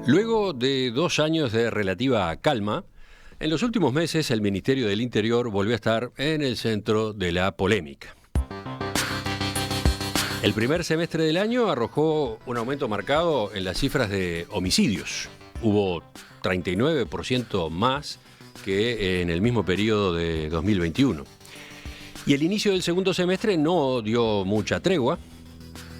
Luego de 2 años de relativa calma, en los últimos meses el Ministerio del Interior volvió a estar en el centro de la polémica. El primer semestre del año arrojó un aumento marcado en las cifras de homicidios. Hubo 39% más que en el mismo periodo de 2021. Y el inicio del segundo semestre no dio mucha tregua.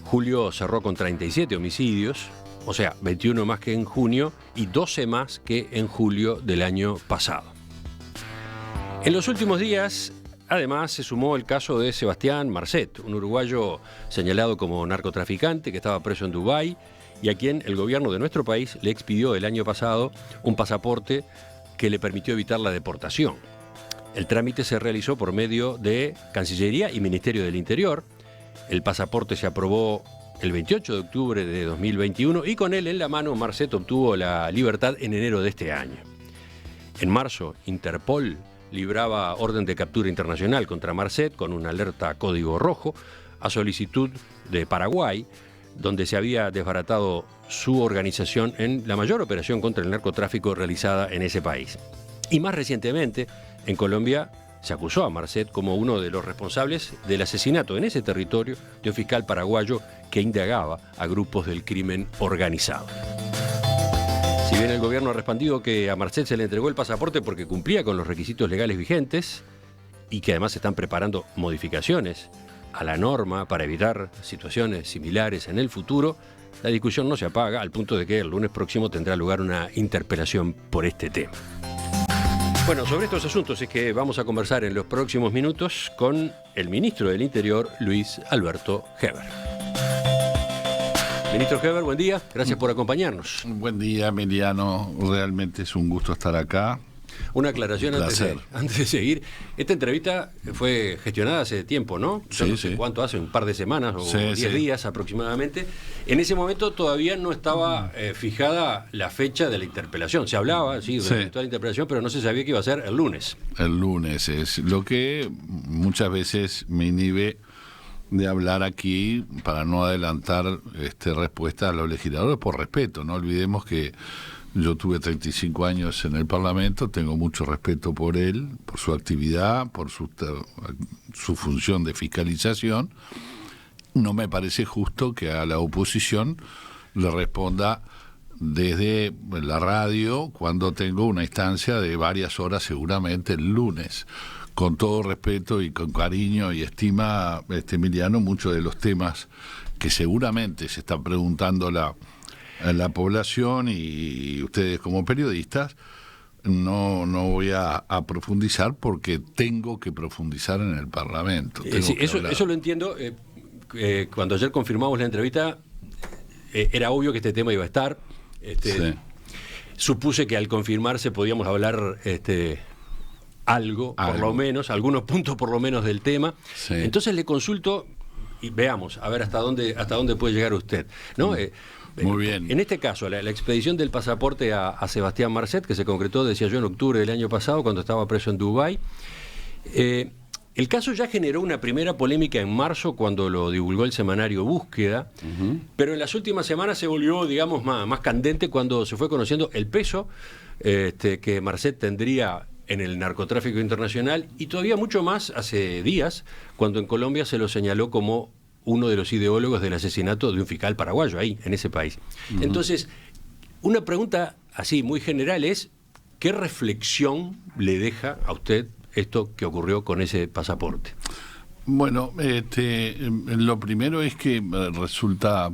Julio cerró con 37 homicidios, o sea, 21 más que en junio y 12 más que en julio del año pasado. En los últimos días, además, se sumó el caso de Sebastián Marcet, un uruguayo señalado como narcotraficante que estaba preso en Dubái y a quien el gobierno de nuestro país le expidió el año pasado un pasaporte que le permitió evitar la deportación. El trámite se realizó por medio de Cancillería y Ministerio del Interior. El pasaporte se aprobó el 28 de octubre de 2021 y con él en la mano Marcet obtuvo la libertad en enero de este año. En marzo, Interpol libraba orden de captura internacional contra Marcet con una alerta código rojo a solicitud de Paraguay, donde se había desbaratado su organización en la mayor operación contra el narcotráfico realizada en ese país. Y más recientemente, en Colombia, se acusó a Marcet como uno de los responsables del asesinato en ese territorio de un fiscal paraguayo que indagaba a grupos del crimen organizado. Si bien el gobierno ha respondido que a Marcet se le entregó el pasaporte porque cumplía con los requisitos legales vigentes y que además se están preparando modificaciones a la norma para evitar situaciones similares en el futuro, la discusión no se apaga al punto de que el lunes próximo tendrá lugar una interpelación por este tema. Bueno, sobre estos asuntos es que vamos a conversar en los próximos minutos con el ministro del Interior, Luis Alberto Heber. Ministro Heber, buen día, gracias por acompañarnos. Buen día, Emiliano, realmente es un gusto estar acá. Una aclaración antes de seguir. Esta entrevista fue gestionada hace tiempo, ¿no? Yo no sé cuánto hace, un par de semanas o 10 días aproximadamente. En ese momento todavía no estaba fijada la fecha de la interpelación. Se hablaba, de la interpelación, pero no se sabía que iba a ser el lunes. El lunes es lo que muchas veces me inhibe de hablar aquí para no adelantar respuesta a los legisladores por respeto. No olvidemos que yo tuve 35 años en el Parlamento, tengo mucho respeto por él, por su actividad, por su función de fiscalización. No me parece justo que a la oposición le responda desde la radio cuando tengo una instancia de varias horas seguramente el lunes. Con todo respeto y con cariño y estima, Emiliano, muchos de los temas que seguramente se están preguntando la población y ustedes como periodistas, no voy a profundizar porque tengo que profundizar en el Parlamento. Eso lo entiendo. Cuando ayer confirmamos la entrevista, era obvio que este tema iba a estar. Supuse que al confirmarse podíamos hablar algo, por lo menos, algunos puntos por lo menos del tema. Sí. Entonces le consulto y veamos, a ver hasta dónde puede llegar usted, ¿no? Muy bien. En este caso, la expedición del pasaporte a Sebastián Marcet, que se concretó, decía yo, en octubre del año pasado, cuando estaba preso en Dubái. El caso ya generó una primera polémica en marzo, cuando lo divulgó el semanario Búsqueda, pero en las últimas semanas se volvió, digamos, más candente cuando se fue conociendo el peso que Marcet tendría en el narcotráfico internacional, y todavía mucho más hace días, cuando en Colombia se lo señaló como uno de los ideólogos del asesinato de un fiscal paraguayo ahí, en ese país. Entonces, una pregunta así muy general es, ¿qué reflexión le deja a usted esto que ocurrió con ese pasaporte? Bueno, lo primero es que resulta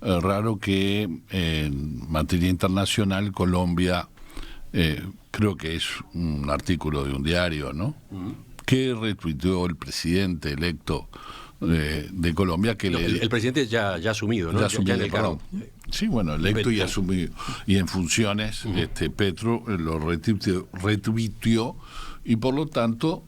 raro que en materia internacional Colombia, creo que es un artículo de un diario, ¿no? Que retuiteó el presidente electo de Colombia, que el presidente ya asumido, ¿no? Ya en el cargo. Sí, bueno, electo y asumido. Y en funciones, Petro lo retuiteó y por lo tanto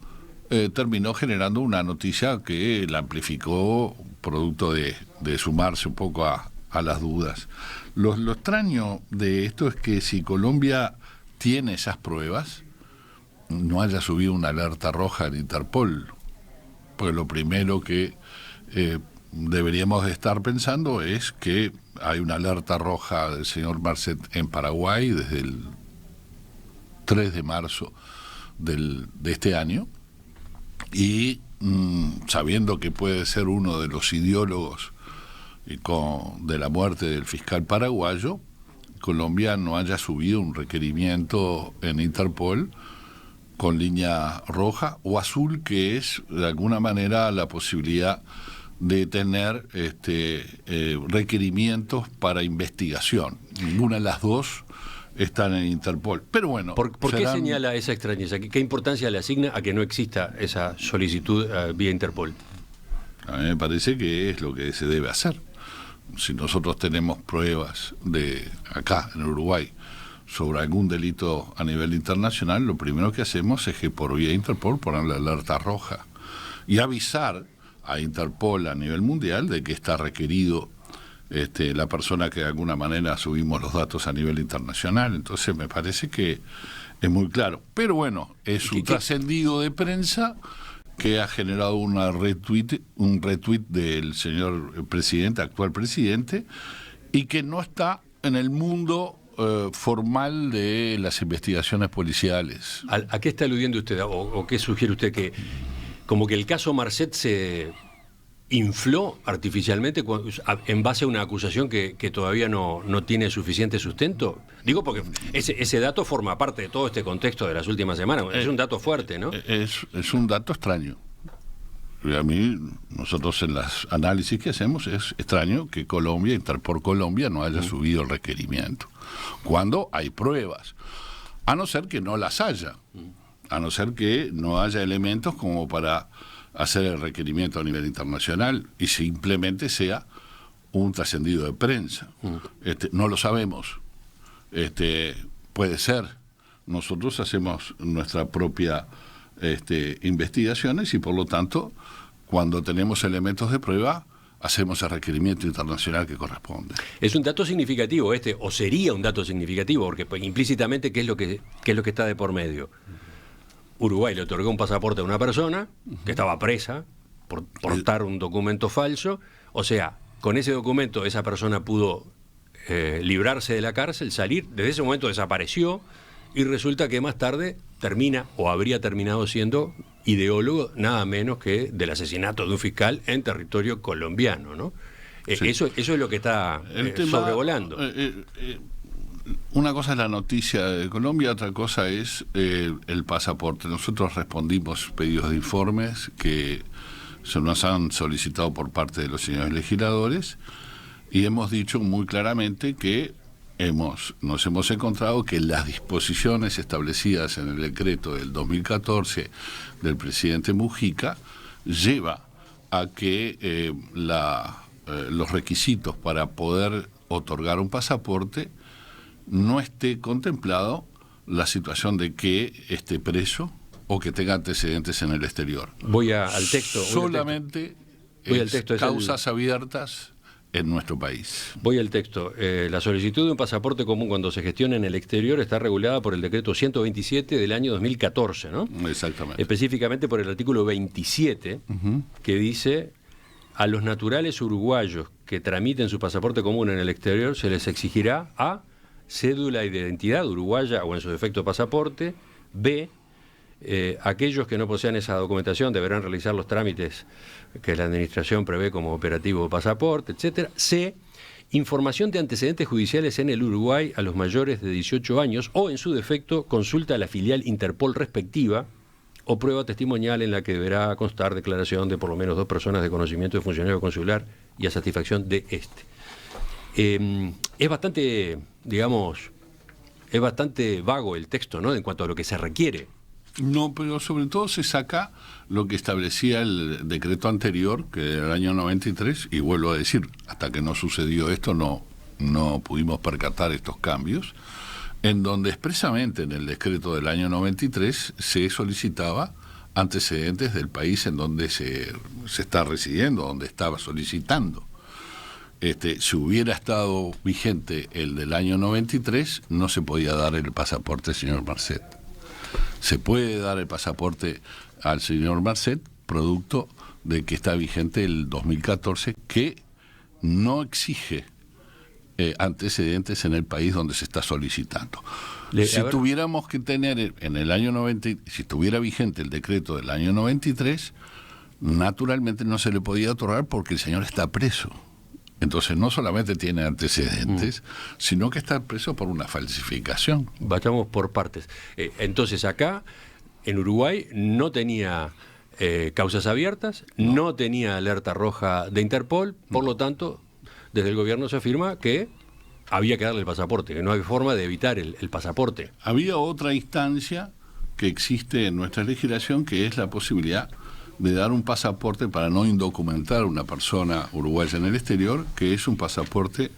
terminó generando una noticia que la amplificó producto de sumarse un poco a las dudas. Lo extraño de esto es que si Colombia tiene esas pruebas, no haya subido una alerta roja en Interpol, porque lo primero que deberíamos estar pensando es que hay una alerta roja del señor Marcet en Paraguay desde el 3 de marzo de este año, y sabiendo que puede ser uno de los ideólogos de la muerte del fiscal paraguayo, Colombia no haya subido un requerimiento en Interpol con línea roja o azul, que es de alguna manera la posibilidad de tener requerimientos para investigación. Ninguna de las dos están en Interpol. Pero bueno, ¿Por qué señala esa extrañeza? ¿Qué importancia le asigna a que no exista esa solicitud vía Interpol? A mí me parece que es lo que se debe hacer. Si nosotros tenemos pruebas de acá, en Uruguay, sobre algún delito a nivel internacional, lo primero que hacemos es que por vía Interpol poner la alerta roja y avisar a Interpol a nivel mundial de que está requerido la persona que de alguna manera subimos los datos a nivel internacional. Entonces me parece que es muy claro. Pero bueno, es un trascendido de prensa que ha generado un retweet del señor presidente, actual presidente, y que no está en el mundo formal de las investigaciones policiales. ¿A qué está aludiendo usted o qué sugiere usted? Que como que el caso Marcet se infló artificialmente en base a una acusación que todavía no tiene suficiente sustento. Digo porque ese dato forma parte de todo este contexto de las últimas semanas. Es un dato fuerte, ¿no? Es un dato extraño. Y a mí, nosotros en los análisis que hacemos, es extraño que Colombia, Interpol Colombia, no haya subido el requerimiento, cuando hay pruebas, a no ser que no las haya, a no ser que no haya elementos como para hacer el requerimiento a nivel internacional y simplemente sea un trascendido de prensa. No lo sabemos. Puede ser. Nosotros hacemos nuestra propia investigaciones y por lo tanto, cuando tenemos elementos de prueba, hacemos el requerimiento internacional que corresponde. Es un dato significativo o sería un dato significativo, porque pues, implícitamente, ¿qué es lo que está de por medio? Uruguay le otorgó un pasaporte a una persona que estaba presa por portar un documento falso. O sea, con ese documento esa persona pudo librarse de la cárcel, salir, desde ese momento desapareció y resulta que más tarde termina o habría terminado siendo ideólogo nada menos que del asesinato de un fiscal en territorio colombiano, ¿no? Sí. Eso es lo que está sobrevolando. Una cosa es la noticia de Colombia, otra cosa es el pasaporte. Nosotros respondimos pedidos de informes que se nos han solicitado por parte de los señores legisladores y hemos dicho muy claramente que nos hemos encontrado que las disposiciones establecidas en el decreto del 2014 del presidente Mujica lleva a que los requisitos para poder otorgar un pasaporte no esté contemplado la situación de que esté preso o que tenga antecedentes en el exterior. Voy al texto. Solamente causas abiertas en nuestro país. Voy al texto. La solicitud de un pasaporte común cuando se gestiona en el exterior está regulada por el decreto 127 del año 2014, ¿no? Exactamente. Específicamente por el artículo 27, que dice: a los naturales uruguayos que tramiten su pasaporte común en el exterior se les exigirá a cédula de identidad uruguaya o en su defecto pasaporte, b, aquellos que no posean esa documentación deberán realizar los trámites que la administración prevé como operativo pasaporte, etcétera. C, información de antecedentes judiciales en el Uruguay a los mayores de 18 años o en su defecto consulta a la filial Interpol respectiva o prueba testimonial en la que deberá constar declaración de por lo menos 2 personas de conocimiento de funcionario consular y a satisfacción de este. Es bastante, es bastante vago el texto, ¿no?, en cuanto a lo que se requiere. No, pero sobre todo se saca lo que establecía el decreto anterior, que era el año 93, y vuelvo a decir, hasta que no sucedió esto no pudimos percatar estos cambios, en donde expresamente en el decreto del año 93 se solicitaba antecedentes del país en donde se está residiendo, donde estaba solicitando. Si hubiera estado vigente el del año 93, no se podía dar el pasaporte al señor Marcet. Se puede dar el pasaporte al señor Marcet producto de que está vigente el 2014, que no exige antecedentes en el país donde se está solicitando. Si tuviéramos que tener en el año 90, si estuviera vigente el decreto del año 93, naturalmente no se le podía otorgar porque el señor está preso. Entonces no solamente tiene antecedentes, sino que está preso por una falsificación. Vayamos por partes. Entonces acá, en Uruguay, no tenía causas abiertas, no tenía alerta roja de Interpol, por lo tanto, desde el gobierno se afirma que había que darle el pasaporte, que no hay forma de evitar el pasaporte. Había otra instancia que existe en nuestra legislación, que es la posibilidad de dar un pasaporte para no indocumentar a una persona uruguaya en el exterior, que es un pasaporte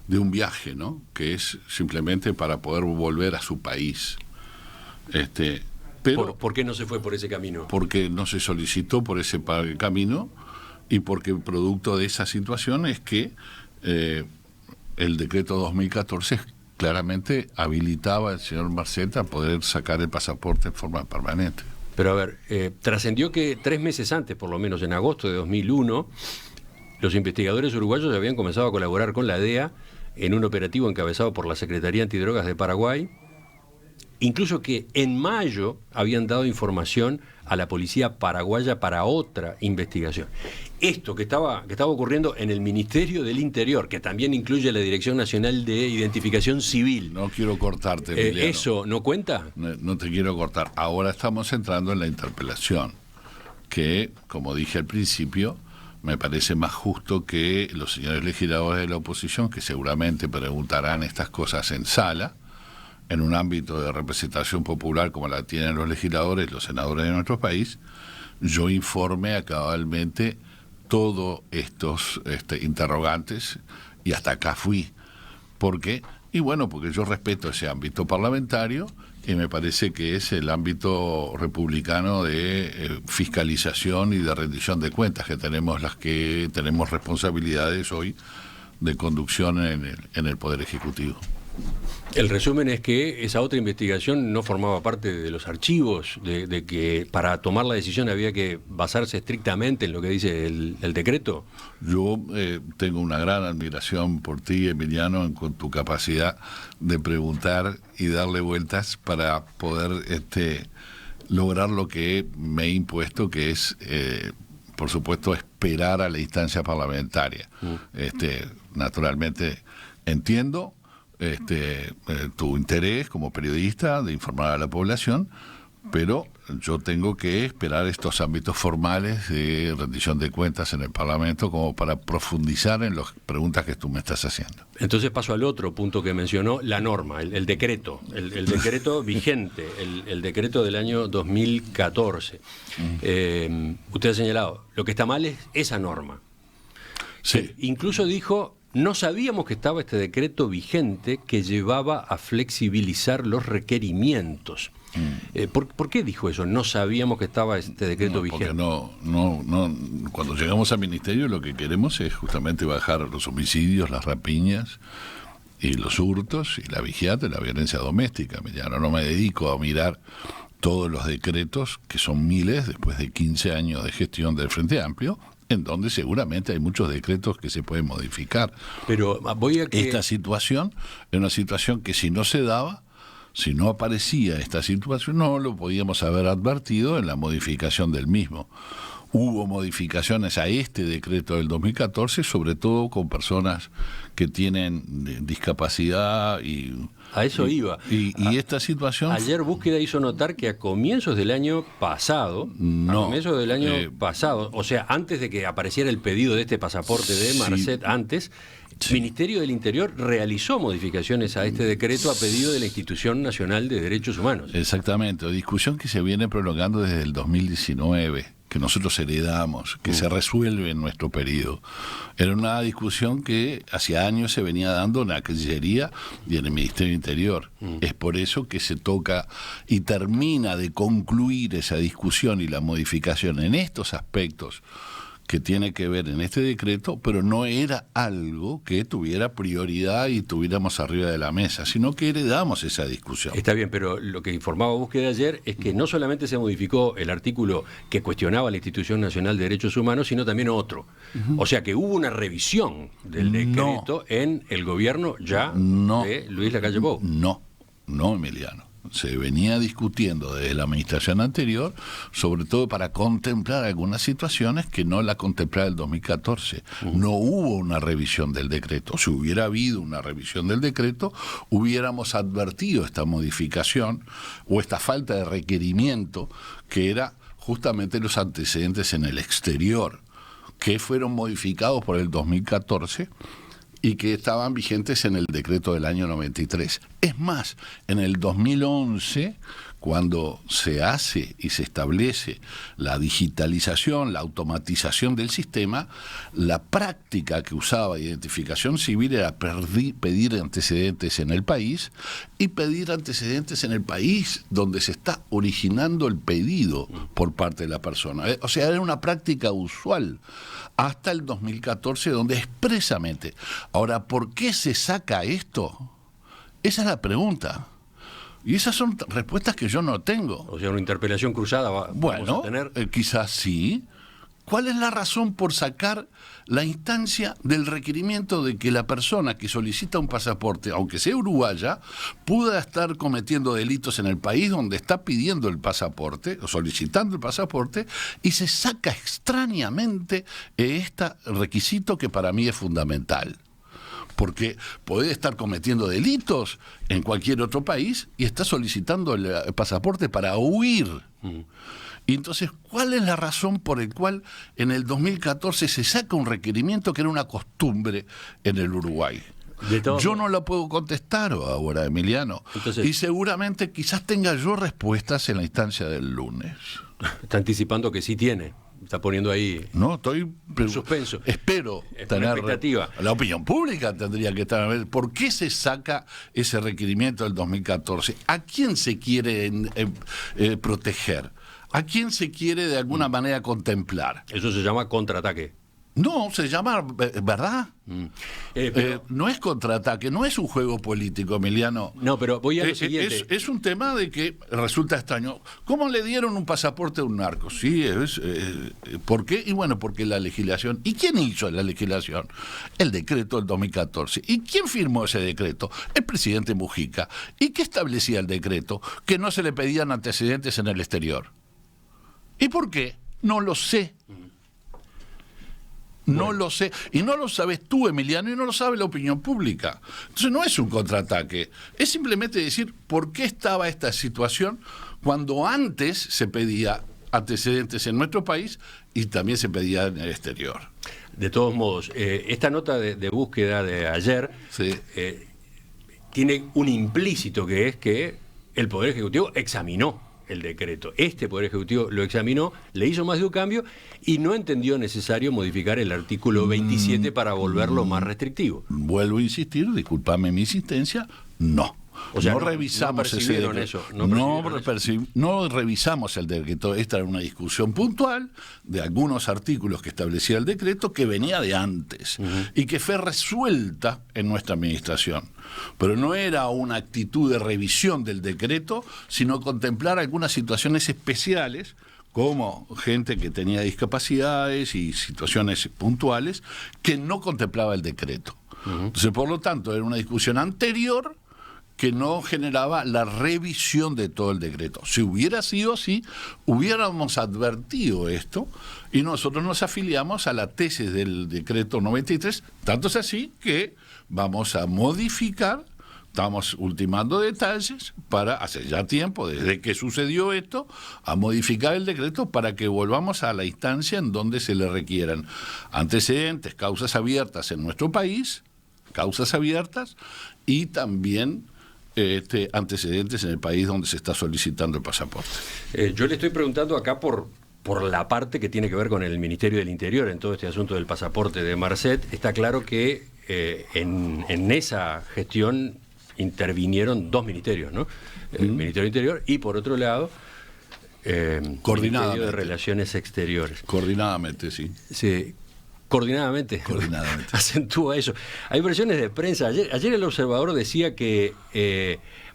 de un viaje, ¿no? Que es simplemente para poder volver a su país. Pero ¿Por qué no se fue por ese camino? Porque no se solicitó por ese camino, y porque el producto de esa situación es que el decreto 2014 claramente habilitaba al señor Marcet a poder sacar el pasaporte en forma permanente. Pero a ver, trascendió que 3 meses antes, por lo menos en agosto de 2001, los investigadores uruguayos habían comenzado a colaborar con la DEA en un operativo encabezado por la Secretaría Antidrogas de Paraguay, incluso que en mayo habían dado información a la policía paraguaya para otra investigación. Esto que estaba ocurriendo en el Ministerio del Interior, que también incluye la Dirección Nacional de Identificación Civil. No quiero cortarte, Emiliano. ¿Eso no cuenta? No te quiero cortar. Ahora estamos entrando en la interpelación, que, como dije al principio, me parece más justo que los señores legisladores de la oposición, que seguramente preguntarán estas cosas en sala, en un ámbito de representación popular como la tienen los legisladores, los senadores de nuestro país, yo informe cabalmente todos estos interrogantes, y hasta acá fui. ¿Por qué? Y bueno, porque yo respeto ese ámbito parlamentario, y me parece que es el ámbito republicano de fiscalización y de rendición de cuentas que tenemos responsabilidades hoy de conducción en el Poder Ejecutivo. El resumen es que esa otra investigación no formaba parte de los archivos, de que para tomar la decisión había que basarse estrictamente en lo que dice el decreto. Yo tengo una gran admiración por ti, Emiliano, con tu capacidad de preguntar y darle vueltas para poder lograr lo que me he impuesto, que es, por supuesto, esperar a la instancia parlamentaria. Naturalmente entiendo tu interés como periodista de informar a la población, pero yo tengo que esperar estos ámbitos formales de rendición de cuentas en el Parlamento como para profundizar en las preguntas que tú me estás haciendo. Entonces paso al otro punto que mencionó, la norma, el decreto, el decreto vigente, el decreto del año 2014. Usted ha señalado, lo que está mal es esa norma. Sí. Incluso dijo, no sabíamos que estaba este decreto vigente que llevaba a flexibilizar los requerimientos. ¿Por qué dijo eso? No sabíamos que estaba este decreto vigente. Porque cuando llegamos al ministerio lo que queremos es justamente bajar los homicidios, las rapiñas y los hurtos y la vigilancia y la violencia doméstica. No me dedico a mirar todos los decretos, que son miles, después de 15 años de gestión del Frente Amplio, en donde seguramente hay muchos decretos que se pueden modificar. Pero voy a que... Esta situación es una situación que si no se daba, si no aparecía esta situación, no lo podíamos haber advertido en la modificación del mismo. Hubo modificaciones a este decreto del 2014, sobre todo con personas que tienen discapacidad y... A eso iba. Y esta situación... Ayer Búsqueda hizo notar que a comienzos del año pasado, o sea, antes de que apareciera el pedido de este pasaporte de Marcet, el Ministerio del Interior realizó modificaciones a este decreto a pedido de la Institución Nacional de Derechos Humanos. Exactamente, discusión que se viene prolongando desde el 2019, que nosotros heredamos, que se resuelve en nuestro periodo. Era una discusión que hacía años se venía dando en la Cancillería y en el Ministerio del Interior. Es por eso que se toca y termina de concluir esa discusión y la modificación en estos aspectos que tiene que ver en este decreto, pero no era algo que tuviera prioridad y tuviéramos arriba de la mesa, sino que heredamos esa discusión. Está bien, pero lo que informaba Búsqueda ayer es que no solamente se modificó el artículo que cuestionaba la Institución Nacional de Derechos Humanos, sino también otro. O sea que hubo una revisión del decreto en el gobierno ya de Luis Lacalle Pou. No, Emiliano. Se venía discutiendo desde la administración anterior, sobre todo para contemplar algunas situaciones que no la contemplaba el 2014. No hubo una revisión del decreto. Si hubiera habido una revisión del decreto, hubiéramos advertido esta modificación o esta falta de requerimiento, que era justamente los antecedentes en el exterior, que fueron modificados por el 2014 y que estaban vigentes en el decreto del año 93. Es más, en el 2011, cuando se hace y se establece la digitalización, la automatización del sistema, la práctica que usaba Identificación Civil era pedir antecedentes en el país y pedir antecedentes en el país donde se está originando el pedido por parte de la persona. O sea, era una práctica usual hasta el 2014, donde expresamente. Ahora, ¿por qué se saca esto? Esa es la pregunta. Y esas son respuestas que yo no tengo. O sea, una interpelación cruzada vamos a tener. Quizás sí. ¿Cuál es la razón por sacar la instancia del requerimiento de que la persona que solicita un pasaporte, aunque sea uruguaya, pueda estar cometiendo delitos en el país donde está pidiendo el pasaporte o solicitando el pasaporte, y se saca extrañamente este requisito que para mí es fundamental? Porque puede estar cometiendo delitos en cualquier otro país y está solicitando el pasaporte para huir. Y entonces, ¿cuál es la razón por la cual en el 2014 se saca un requerimiento que era una costumbre en el Uruguay? Yo no la puedo contestar ahora, Emiliano. Entonces, y seguramente quizás tenga yo respuestas en la instancia del lunes. Está anticipando que sí tiene. Está poniendo ahí. No, estoy en suspenso. Espero tener expectativa. La opinión pública tendría que estar a ver por qué se saca ese requerimiento del 2014. ¿A quién se quiere proteger? ¿A quién se quiere de alguna manera contemplar? Eso se llama contraataque. No, se llama, ¿verdad? No es contraataque, no es un juego político, Emiliano. No, pero voy a lo siguiente. Es un tema de que resulta extraño. ¿Cómo le dieron un pasaporte a un narco? Sí, ¿por qué? Y bueno, porque la legislación. ¿Y quién hizo la legislación? El decreto del 2014. ¿Y quién firmó ese decreto? El presidente Mujica. ¿Y qué establecía el decreto? Que no se le pedían antecedentes en el exterior. ¿Y por qué? No lo sé. No lo sé. Y no lo sabes tú, Emiliano, y no lo sabe la opinión pública. Entonces no es un contraataque. Es simplemente decir por qué estaba esta situación cuando antes se pedía antecedentes en nuestro país y también se pedía en el exterior. De todos modos, esta nota de búsqueda de ayer tiene un implícito, que es que el Poder Ejecutivo examinó el decreto. Este Poder Ejecutivo lo examinó, le hizo más de un cambio y no entendió necesario modificar el artículo 27 para volverlo más restrictivo. Vuelvo a insistir, discúlpame mi insistencia, no. O sea, no revisamos ese decreto. Eso, no revisamos el decreto. Esta era una discusión puntual de algunos artículos que establecía el decreto, que venía de antes y que fue resuelta en nuestra administración. Pero no era una actitud de revisión del decreto, sino contemplar algunas situaciones especiales, como gente que tenía discapacidades y situaciones puntuales que no contemplaba el decreto. Entonces, por lo tanto, era una discusión anterior que no generaba la revisión de todo el decreto. Si hubiera sido así, hubiéramos advertido esto y nosotros nos afiliamos a la tesis del decreto 93, tanto es así que vamos a modificar, estamos ultimando detalles para, hace ya tiempo, desde que sucedió esto, a modificar el decreto para que volvamos a la instancia en donde se le requieran antecedentes, causas abiertas en nuestro país, causas abiertas, y también antecedentes en el país donde se está solicitando el pasaporte. Yo le estoy preguntando acá por la parte que tiene que ver con el Ministerio del Interior en todo este asunto del pasaporte de Marcet. Está claro que en esa gestión intervinieron dos ministerios, ¿no? El Ministerio del Interior y, por otro lado, Ministerio de Relaciones Exteriores. Coordinadamente, sí. Sí. Coordinadamente. Acentúa eso. Hay versiones de prensa. Ayer el Observador decía que,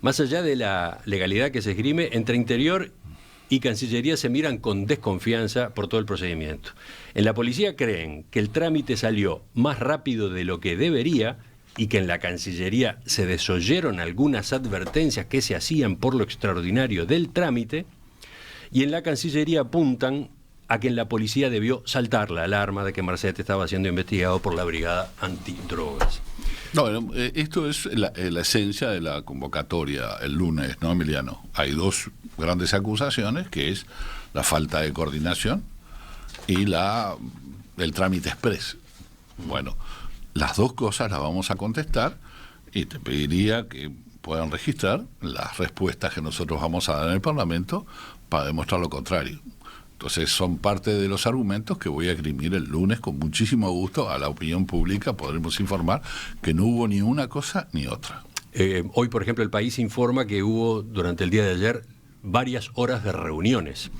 más allá de la legalidad que se esgrime, entre Interior y Cancillería se miran con desconfianza por todo el procedimiento. En la policía creen que el trámite salió más rápido de lo que debería y que en la Cancillería se desoyeron algunas advertencias que se hacían por lo extraordinario del trámite, y en la Cancillería apuntan a que en la policía debió saltar la alarma de que Marcet estaba siendo investigado por la Brigada Antidrogas. No, esto es la esencia de la convocatoria el lunes, ¿no, Emiliano? Hay dos grandes acusaciones, que es la falta de coordinación y el trámite express. Bueno, las dos cosas las vamos a contestar y te pediría que puedan registrar las respuestas que nosotros vamos a dar en el Parlamento para demostrar lo contrario. Entonces son parte de los argumentos que voy a esgrimir el lunes con muchísimo gusto a la opinión pública. Podremos informar que no hubo ni una cosa ni otra. Hoy, por ejemplo, el País informa que hubo durante el día de ayer varias horas de reuniones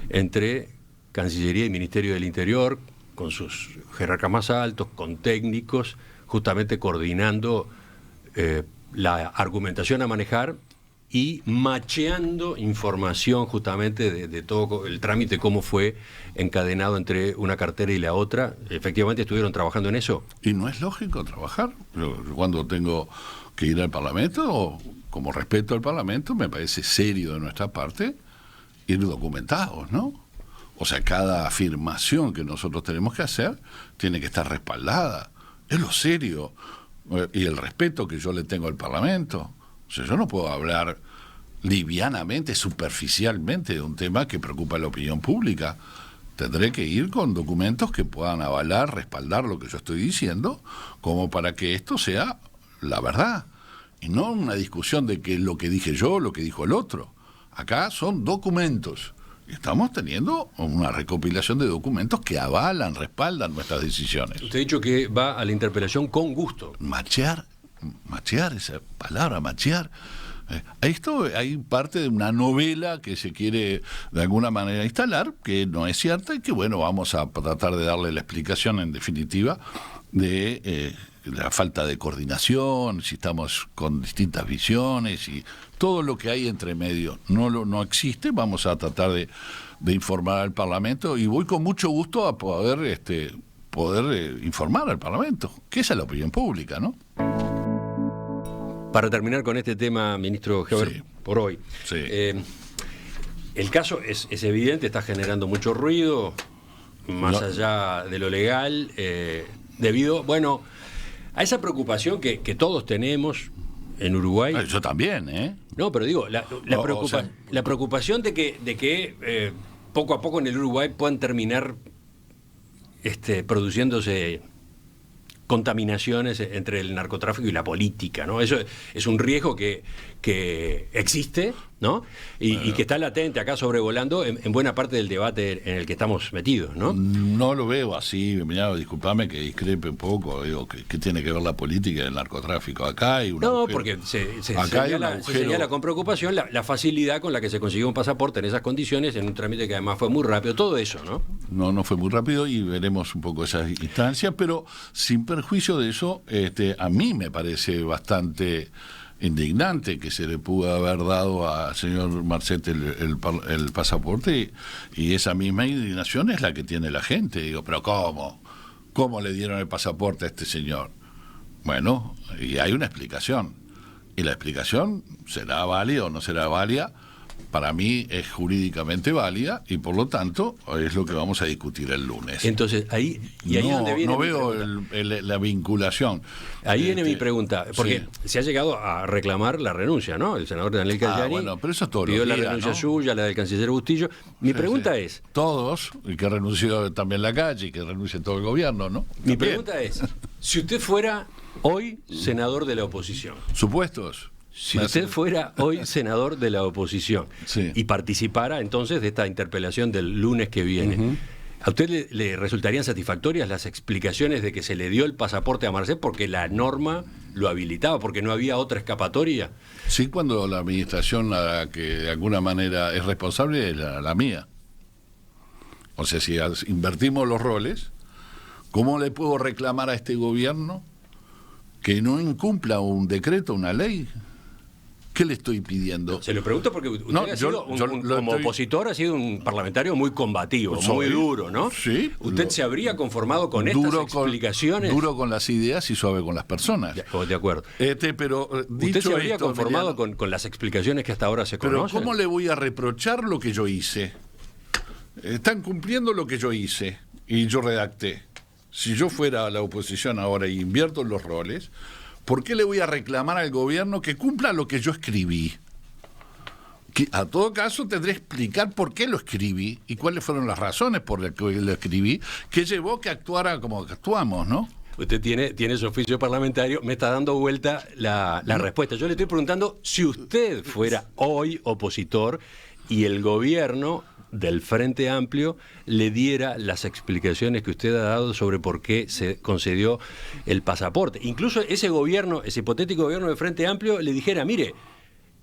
entre Cancillería y Ministerio del Interior, con sus jerarcas más altos, con técnicos, justamente coordinando la argumentación a manejar y macheando información justamente de todo el trámite, cómo fue encadenado entre una cartera y la otra. ¿Efectivamente estuvieron trabajando en eso? Y no es lógico trabajar. Cuando tengo que ir al Parlamento, como respeto al Parlamento, me parece serio de nuestra parte ir documentados, ¿no? O sea, cada afirmación que nosotros tenemos que hacer tiene que estar respaldada. Es lo serio y el respeto que yo le tengo al Parlamento. O sea, yo no puedo hablar livianamente, superficialmente de un tema que preocupa a la opinión pública. Tendré que ir con documentos que puedan avalar, respaldar lo que yo estoy diciendo, como para que esto sea la verdad. Y no una discusión de que lo que dije yo, lo que dijo el otro. Acá son documentos. Y estamos teniendo una recopilación de documentos que avalan, respaldan nuestras decisiones. Usted ha dicho que va a la interpelación con gusto. Machear, esa palabra, machear. Esto hay parte de una novela que se quiere de alguna manera instalar, que no es cierta y que, bueno, vamos a tratar de darle la explicación en definitiva de la falta de coordinación, si estamos con distintas visiones y todo lo que hay entre medio no existe. Vamos a tratar de informar al Parlamento y voy con mucho gusto a poder informar al Parlamento, que esa es la opinión pública, ¿no? Para terminar con este tema, ministro Heber, sí, por hoy. Sí. El caso es evidente, está generando mucho ruido, más allá de lo legal, debido, bueno, a esa preocupación que todos tenemos en Uruguay. Yo también, ¿eh? No, pero digo, la preocupación de que poco a poco en el Uruguay puedan terminar produciéndose contaminaciones entre el narcotráfico y la política, ¿no? Eso es un riesgo que existe, ¿no? Y que está latente acá sobrevolando en buena parte del debate en el que estamos metidos, ¿no? No lo veo así, Emiliano, disculpame que discrepe un poco, digo, que tiene que ver la política y el narcotráfico. Acá hay un agujero. Porque se señala con preocupación la facilidad con la que se consiguió un pasaporte en esas condiciones, en un trámite que además fue muy rápido, todo eso, ¿no? No fue muy rápido y veremos un poco esas instancias, pero sin perjuicio de eso, a mí me parece bastante indignante que se le pudo haber dado al señor Marcet el pasaporte y esa misma indignación es la que tiene la gente. Digo, pero ¿cómo le dieron el pasaporte a este señor? Bueno, y hay una explicación y la explicación será válida o no será válida. Para mí es jurídicamente válida y por lo tanto es lo que vamos a discutir el lunes. Entonces, ahí es donde viene. No veo la vinculación. Ahí viene mi pregunta, porque se ha llegado a reclamar la renuncia, ¿no? El senador Daniel Cayani pero eso es todo pidió la renuncia suya, la del canciller Bustillo. Mi pregunta es... Todos, y que renunció también Lacalle, y que renuncie todo el gobierno, ¿no? Mi pregunta es, si usted fuera hoy senador de la oposición... Supuestos. Si usted fuera hoy senador de la oposición y participara entonces de esta interpelación del lunes que viene, ¿a usted le resultarían satisfactorias las explicaciones de que se le dio el pasaporte a Marcet porque la norma lo habilitaba porque no había otra escapatoria. Sí, cuando la administración a la que de alguna manera es responsable es la mía. O sea, si invertimos los roles, ¿cómo le puedo reclamar a este gobierno que no incumpla un decreto, una ley? ¿Qué le estoy pidiendo? Se lo pregunto porque usted como opositor ha sido un parlamentario muy combativo, muy duro, ¿no? Sí. ¿Usted se habría conformado con estas explicaciones? Duro con las ideas y suave con las personas. De acuerdo. Pero ¿Usted se habría conformado con las explicaciones que hasta ahora se conocen? Pero ¿cómo le voy a reprochar lo que yo hice? Están cumpliendo lo que yo hice y yo redacté. Si yo fuera a la oposición ahora y invierto en los roles, ¿por qué le voy a reclamar al gobierno que cumpla lo que yo escribí? Que a todo caso tendré que explicar por qué lo escribí y cuáles fueron las razones por las que lo escribí, que llevó que actuara como actuamos, ¿no? Usted tiene su oficio parlamentario, me está dando vuelta la respuesta. Yo le estoy preguntando si usted fuera hoy opositor y el gobierno del Frente Amplio le diera las explicaciones que usted ha dado sobre por qué se concedió el pasaporte. Incluso ese hipotético gobierno del Frente Amplio le dijera, mire,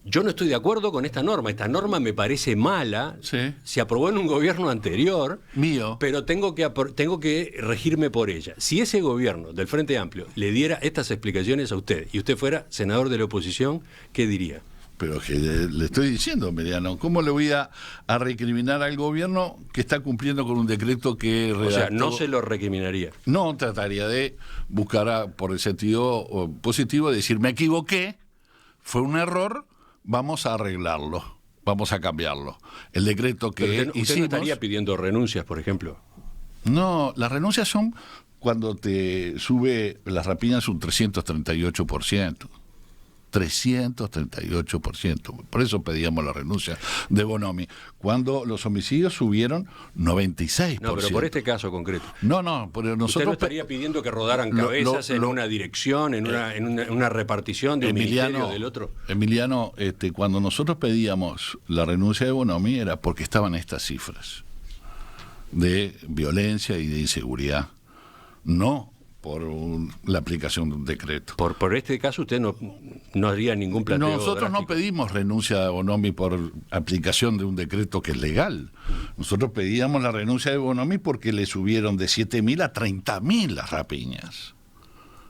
yo no estoy de acuerdo con esta norma me parece mala, sí. Se aprobó en un gobierno anterior, mío, pero tengo que regirme por ella. Si ese gobierno del Frente Amplio le diera estas explicaciones a usted y usted fuera senador de la oposición, ¿qué diría? Pero que le estoy diciendo, Emiliano, ¿cómo le voy a recriminar al gobierno que está cumpliendo con un decreto que redactó? O sea, no se lo recriminaría. No, trataría de buscar por el sentido positivo, de decir, me equivoqué, fue un error, vamos a arreglarlo, vamos a cambiarlo. El decreto que usted hicimos... no estaría pidiendo renuncias, por ejemplo. No, las renuncias son cuando te sube las rapiñas un 338%. 338%. Por eso pedíamos la renuncia de Bonomi. Cuando los homicidios subieron 96%. No, pero por este caso concreto. No, pero nosotros... ¿Usted no estaría pidiendo que rodaran cabezas en una dirección, en una repartición de un ministerio del otro? Emiliano, cuando nosotros pedíamos la renuncia de Bonomi era porque estaban estas cifras de violencia y de inseguridad. No por la aplicación de un decreto. Por este caso usted no haría ningún planteo Nosotros drástico. no pedimos renuncia de Bonomi por aplicación de un decreto que es legal. Nosotros pedíamos la renuncia de Bonomi porque le subieron de 7.000 a 30.000 las rapiñas.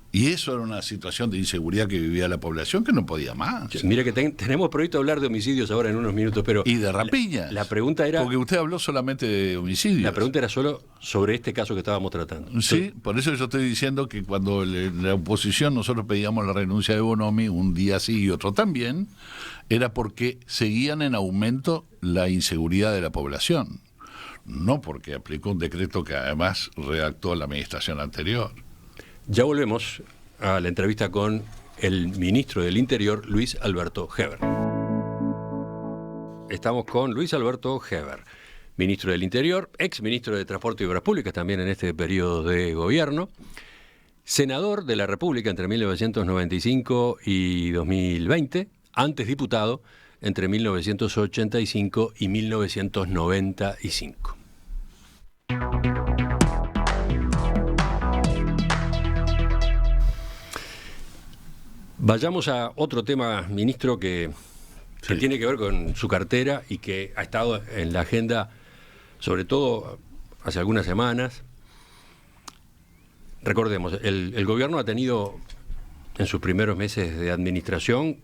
Y eso era una situación de inseguridad que vivía la población que no podía más. Mira que tenemos previsto hablar de homicidios ahora en unos minutos, pero... Y de rapiñas. La pregunta era... Porque usted habló solamente de homicidios. La pregunta era solo sobre este caso que estábamos tratando. Sí, por eso yo estoy diciendo que cuando la oposición nosotros pedíamos la renuncia de Bonomi, un día sí y otro también, era porque seguían en aumento la inseguridad de la población. No porque aplicó un decreto que además redactó la administración anterior. Ya volvemos a la entrevista con el ministro del Interior, Luis Alberto Heber. Estamos con Luis Alberto Heber, ministro del Interior, ex ministro de Transporte y Obras Públicas, también en este periodo de gobierno, senador de la República entre 1995 y 2020, antes diputado entre 1985 y 1995. Vayamos a otro tema, ministro, que tiene que ver con su cartera y que ha estado en la agenda, sobre todo hace algunas semanas. Recordemos, el gobierno ha tenido en sus primeros meses de administración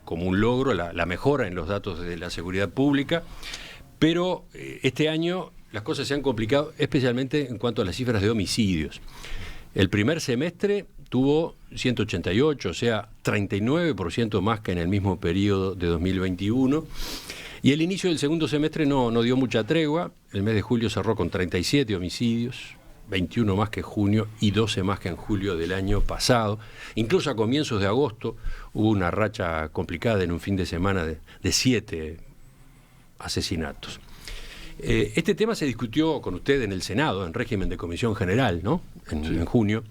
como un logro la mejora en los datos de la seguridad pública, pero este año las cosas se han complicado, especialmente en cuanto a las cifras de homicidios. El primer semestre tuvo 188, o sea, 39% más que en el mismo periodo de 2021. Y el inicio del segundo semestre no dio mucha tregua. El mes de julio cerró con 37 homicidios, 21 más que en junio y 12 más que en julio del año pasado. Incluso a comienzos de agosto hubo una racha complicada en un fin de semana de 7 asesinatos. Este tema se discutió con usted en el Senado, en régimen de comisión general, ¿no? En junio.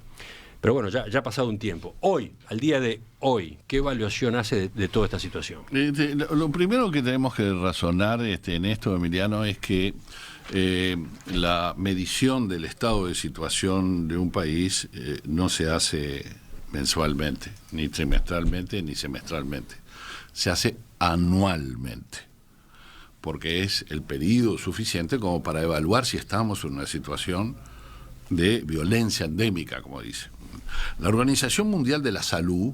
Pero bueno, ya ha pasado un tiempo. Hoy, al día de hoy, ¿qué evaluación hace de toda esta situación? Lo primero que tenemos que razonar en esto, Emiliano, es que la medición del estado de situación de un país no se hace mensualmente, ni trimestralmente, ni semestralmente. Se hace anualmente, porque es el periodo suficiente como para evaluar si estamos en una situación de violencia endémica, como dice. La Organización Mundial de la Salud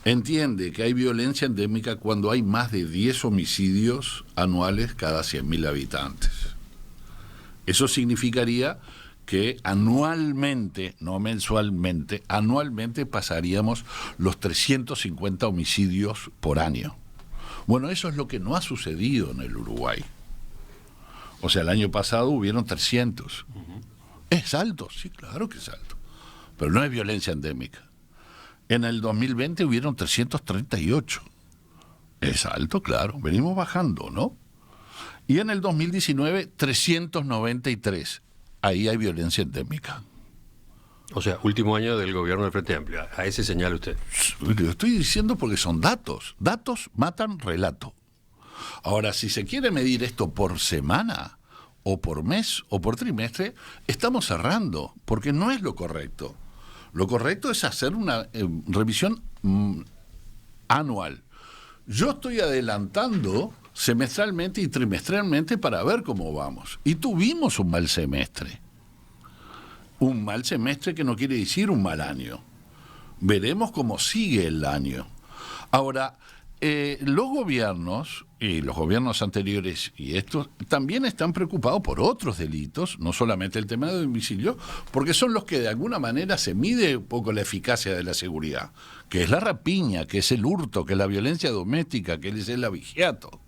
entiende que hay violencia endémica cuando hay más de 10 homicidios anuales cada 100.000 habitantes. Eso significaría que anualmente, no mensualmente, anualmente pasaríamos los 350 homicidios por año. Bueno, eso es lo que no ha sucedido en el Uruguay. O sea, el año pasado hubieron 300. ¿Es alto? Sí, claro que es alto. Pero no es violencia endémica. En el 2020 hubieron 338. Es alto, claro. Venimos bajando, ¿no? Y en el 2019, 393. Ahí hay violencia endémica. O sea, último año del gobierno del Frente Amplio. A ese señala usted. Lo estoy diciendo porque son datos. Datos matan relato. Ahora, si se quiere medir esto por semana, o por mes, o por trimestre, estamos cerrando, porque no es lo correcto. Lo correcto es hacer una revisión anual. Yo estoy adelantando semestralmente y trimestralmente para ver cómo vamos. Y tuvimos un mal semestre. Un mal semestre que no quiere decir un mal año. Veremos cómo sigue el año. Ahora, los gobiernos, y los gobiernos anteriores y estos, también están preocupados por otros delitos, no solamente el tema de domicilio, porque son los que de alguna manera se mide un poco la eficacia de la seguridad, que es la rapiña, que es el hurto, que es la violencia doméstica, que es el abigeato.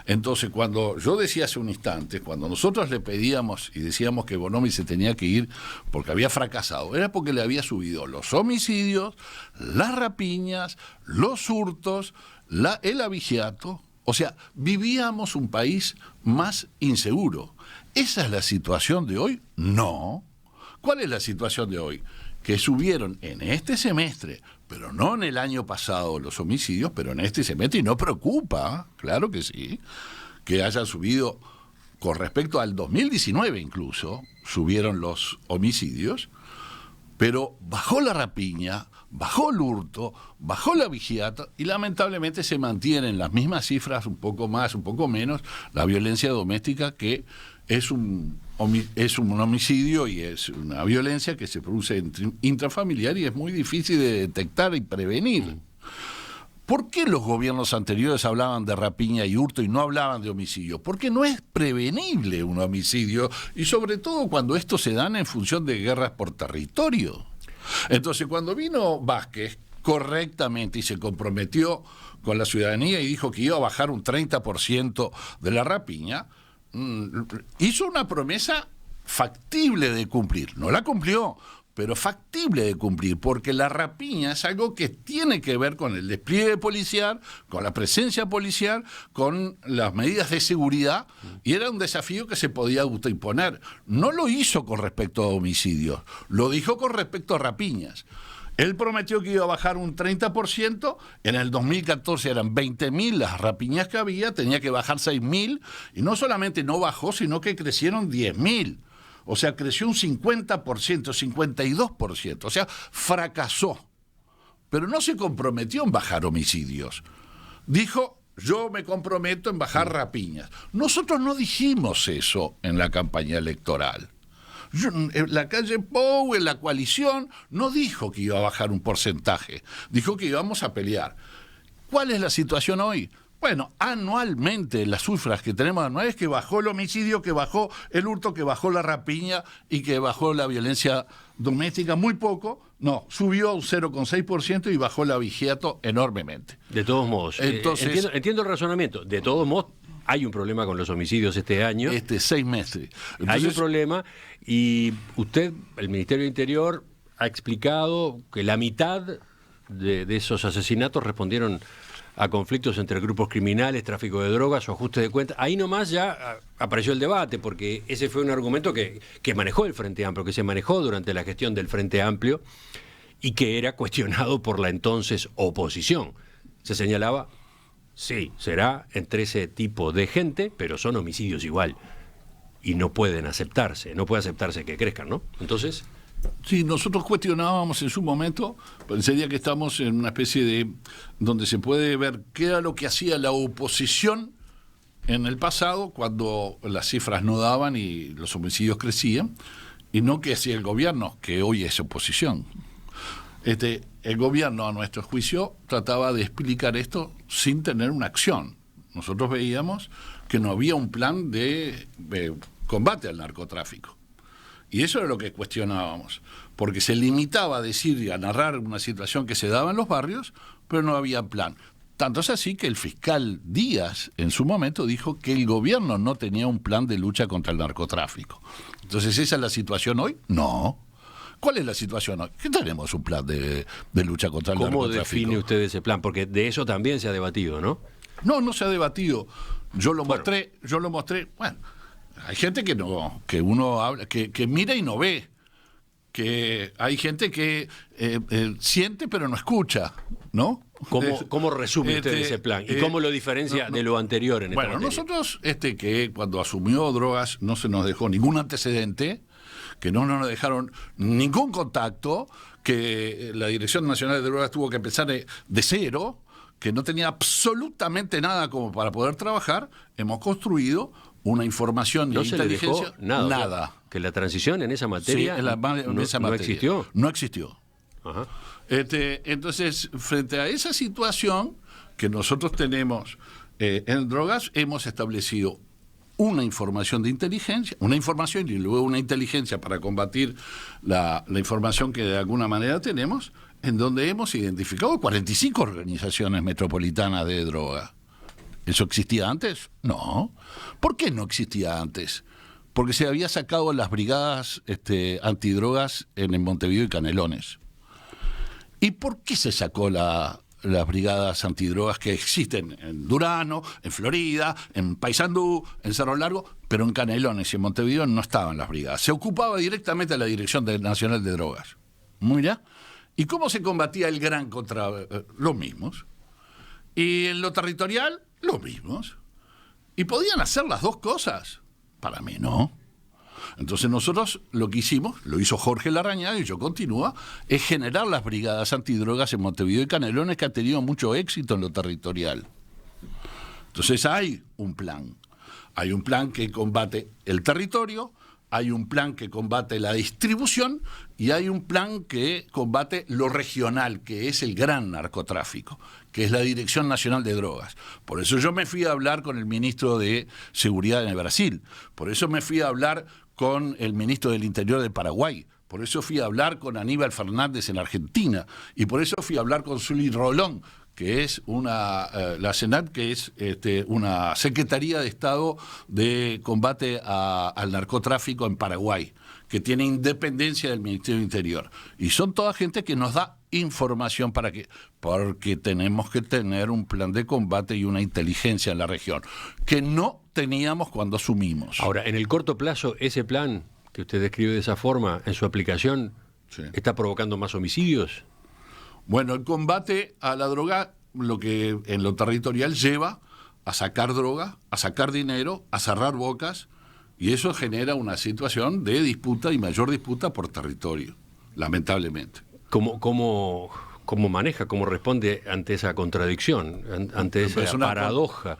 Entonces, cuando yo decía hace un instante, cuando nosotros le pedíamos y decíamos que Bonomi se tenía que ir porque había fracasado, era porque le había subido los homicidios, las rapiñas, los hurtos, el abigeato. O sea, vivíamos un país más inseguro. ¿Esa es la situación de hoy? No. ¿Cuál es la situación de hoy? Que subieron en este semestre, pero no en el año pasado los homicidios, pero en este semestre, y no preocupa, claro que sí, que hayan subido con respecto al 2019 incluso, subieron los homicidios, pero bajó la rapiña, bajó el hurto, bajó la vigiata y lamentablemente se mantienen las mismas cifras, un poco más, un poco menos, la violencia doméstica, que es un homicidio y es una violencia que se produce intrafamiliar y es muy difícil de detectar y prevenir. ¿Por qué los gobiernos anteriores hablaban de rapiña y hurto y no hablaban de homicidio? Porque no es prevenible un homicidio, y sobre todo cuando estos se dan en función de guerras por territorio. Entonces, cuando vino Vázquez correctamente y se comprometió con la ciudadanía y dijo que iba a bajar un 30% de la rapiña, hizo una promesa factible de cumplir. No la cumplió, pero factible de cumplir, porque la rapiña es algo que tiene que ver con el despliegue policial, con la presencia policial, con las medidas de seguridad, y era un desafío que se podía autoimponer. No lo hizo con respecto a homicidios, lo dijo con respecto a rapiñas. Él prometió que iba a bajar un 30%, en el 2014 eran 20.000 las rapiñas que había, tenía que bajar 6.000, y no solamente no bajó, sino que crecieron 10.000. O sea, creció un 50%, 52%, o sea, fracasó. Pero no se comprometió en bajar homicidios. Dijo, yo me comprometo en bajar rapiñas. Nosotros no dijimos eso en la campaña electoral. La calle Pou, en la coalición, no dijo que iba a bajar un porcentaje, dijo que íbamos a pelear. ¿Cuál es la situación hoy? Bueno, anualmente las cifras que tenemos anuales es que bajó el homicidio, que bajó el hurto, que bajó la rapiña y que bajó la violencia doméstica muy poco. No, subió un 0,6% y bajó el abigeato enormemente. De todos modos, entonces, entiendo el razonamiento. De todos modos, hay un problema con los homicidios este año. 6 meses. Entonces, hay un problema y usted, el Ministerio del Interior, ha explicado que la mitad de esos asesinatos respondieron a conflictos entre grupos criminales, tráfico de drogas o ajuste de cuentas. Ahí nomás ya apareció el debate, porque ese fue un argumento que manejó el Frente Amplio, que se manejó durante la gestión del Frente Amplio y que era cuestionado por la entonces oposición. Se señalaba, sí, será entre ese tipo de gente, pero son homicidios igual y no pueden aceptarse, no puede aceptarse que crezcan, ¿no? Entonces, Sí, nosotros cuestionábamos en su momento, parecería que estamos en una especie de donde se puede ver qué era lo que hacía la oposición en el pasado cuando las cifras no daban y los homicidios crecían, y no qué hacía el gobierno, que hoy es oposición. El gobierno, a nuestro juicio, trataba de explicar esto sin tener una acción. Nosotros veíamos que no había un plan de combate al narcotráfico. Y eso era lo que cuestionábamos, porque se limitaba a decir y a narrar una situación que se daba en los barrios, pero no había plan. Tanto es así que el fiscal Díaz, en su momento, dijo que el gobierno no tenía un plan de lucha contra el narcotráfico. Entonces, ¿esa es la situación hoy? No. ¿Cuál es la situación hoy? Que tenemos un plan de lucha contra el narcotráfico. ¿Cómo define usted ese plan? Porque de eso también se ha debatido, ¿no? No se ha debatido. Yo lo mostré. Bueno, hay gente que no, que uno habla, que mira y no ve. Que hay gente que siente pero no escucha, ¿no? ¿Cómo resume usted ese plan? ¿Y cómo lo diferencia de lo anterior en esta materia? Nosotros, que cuando asumió Drogas no se nos dejó ningún antecedente, que no nos dejaron ningún contacto, que la Dirección Nacional de Drogas tuvo que empezar de cero, que no tenía absolutamente nada como para poder trabajar, hemos construido una información y inteligencia. No se le dejó nada. Que la transición en esa materia, no existió. No existió. Ajá. Entonces, frente a esa situación que nosotros tenemos en Drogas, hemos establecido una información de inteligencia, una información y luego una inteligencia para combatir la información que de alguna manera tenemos, en donde hemos identificado 45 organizaciones metropolitanas de droga. ¿Eso existía antes? No. ¿Por qué no existía antes? Porque se había sacado las brigadas antidrogas en Montevideo y Canelones. ¿Y por qué se sacó las brigadas antidrogas que existen en Durano, en Florida, en Paysandú, en Cerro Largo, pero en Canelones y en Montevideo no estaban las brigadas? Se ocupaba directamente la Dirección Nacional de Drogas. Mira. ¿Y cómo se combatía el gran contra los mismos? Y en lo territorial, los mismos. ¿Y podían hacer las dos cosas? Para mí no. Entonces nosotros lo que hicimos, lo hizo Jorge Larrañaga y yo continúo, es generar las brigadas antidrogas en Montevideo y Canelones, que han tenido mucho éxito en lo territorial. Entonces hay un plan. Hay un plan que combate el territorio, hay un plan que combate la distribución y hay un plan que combate lo regional, que es el gran narcotráfico, que es la Dirección Nacional de Drogas. Por eso yo me fui a hablar con el ministro de Seguridad en el Brasil, por eso me fui a hablar con el ministro del Interior de Paraguay, por eso fui a hablar con Aníbal Fernández en Argentina y por eso fui a hablar con Zully Rolón, que es la Senat, que es una Secretaría de Estado de Combate al Narcotráfico en Paraguay, que tiene independencia del Ministerio del Interior. Y son toda gente que nos da información porque tenemos que tener un plan de combate y una inteligencia en la región, que no teníamos cuando asumimos. Ahora, en el corto plazo, ese plan que usted describe de esa forma, en su aplicación, sí, ¿está provocando más homicidios? Bueno, el combate a la droga, lo que en lo territorial lleva a sacar droga, a sacar dinero, a cerrar bocas, y eso genera una situación de disputa y mayor disputa por territorio, lamentablemente. ¿Cómo maneja, cómo responde ante esa contradicción, ante esa paradoja?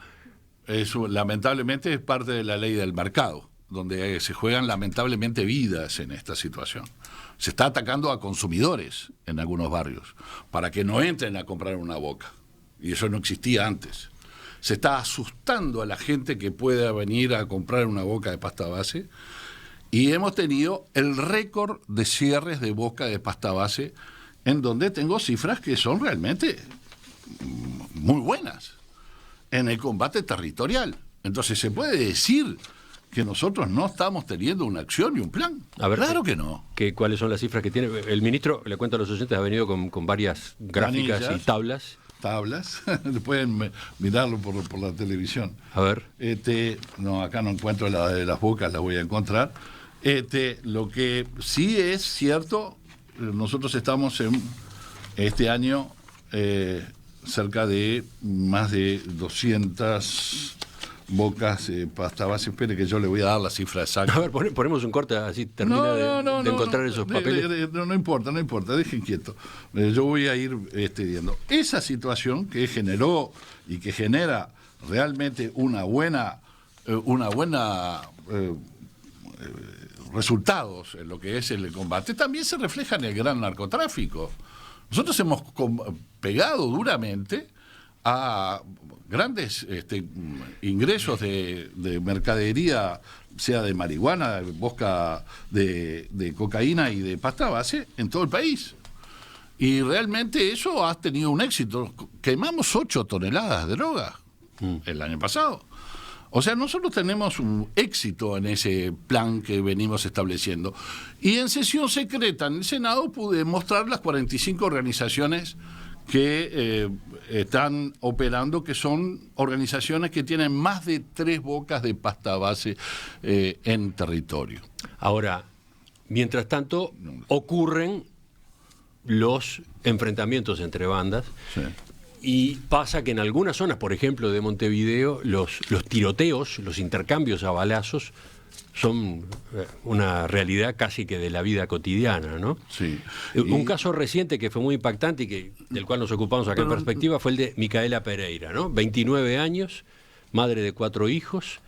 Eso, lamentablemente, es parte de la ley del mercado, donde se juegan lamentablemente vidas en esta situación. Se está atacando a consumidores en algunos barrios para que no entren a comprar una boca. Y eso no existía antes. Se está asustando a la gente que pueda venir a comprar una boca de pasta base. Y hemos tenido el récord de cierres de boca de pasta base, en donde tengo cifras que son realmente muy buenas en el combate territorial. Entonces se puede decir que nosotros no estamos teniendo una acción y un plan. A ver, claro que no. ¿Cuáles son las cifras que tiene? El ministro, le cuento a los oyentes, ha venido con varias gráficas y tablas. Pueden mirarlo por la televisión. A ver. No, acá no encuentro la de las bocas, la voy a encontrar. Lo que sí es cierto, nosotros estamos en este año cerca de más de 200 bocas pasta base. Espere que yo le voy a dar la cifra exacta. A ver, ponemos un corte, así termina de encontrar esos papeles. No importa, dejen quieto. Yo voy a ir viendo. Esa situación que generó y que genera realmente una buena resultados en lo que es el combate, también se refleja en el gran narcotráfico. Nosotros hemos pegado duramente a grandes ingresos de mercadería, sea de marihuana, de bosca de cocaína y de pasta base en todo el país. Y realmente eso ha tenido un éxito. Quemamos 8 toneladas de droga el año pasado. O sea, nosotros tenemos un éxito en ese plan que venimos estableciendo. Y en sesión secreta en el Senado pude mostrar las 45 organizaciones que están operando, que son organizaciones que tienen más de 3 bocas de pasta base en territorio. Ahora, mientras tanto, ocurren los enfrentamientos entre bandas. Sí. Y pasa que en algunas zonas, por ejemplo, de Montevideo, los tiroteos, los intercambios a balazos, son una realidad casi que de la vida cotidiana, ¿no? Sí. Un caso reciente que fue muy impactante y del cual nos ocupamos acá en Perspectiva fue el de Micaela Pereira, ¿no? 29 años, madre de 4 hijos.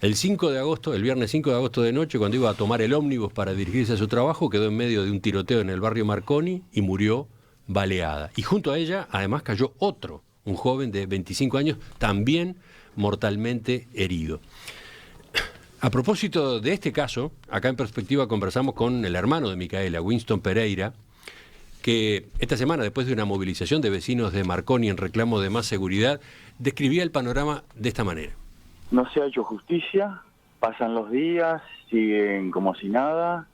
El viernes 5 de agosto de noche, cuando iba a tomar el ómnibus para dirigirse a su trabajo, quedó en medio de un tiroteo en el barrio Marconi y murió baleada. Y junto a ella, además, cayó un joven de 25 años, también mortalmente herido. A propósito de este caso, acá en Perspectiva conversamos con el hermano de Micaela, Winston Pereira, que esta semana, después de una movilización de vecinos de Marconi en reclamo de más seguridad, describía el panorama de esta manera. No se ha hecho justicia, pasan los días, siguen como si nada.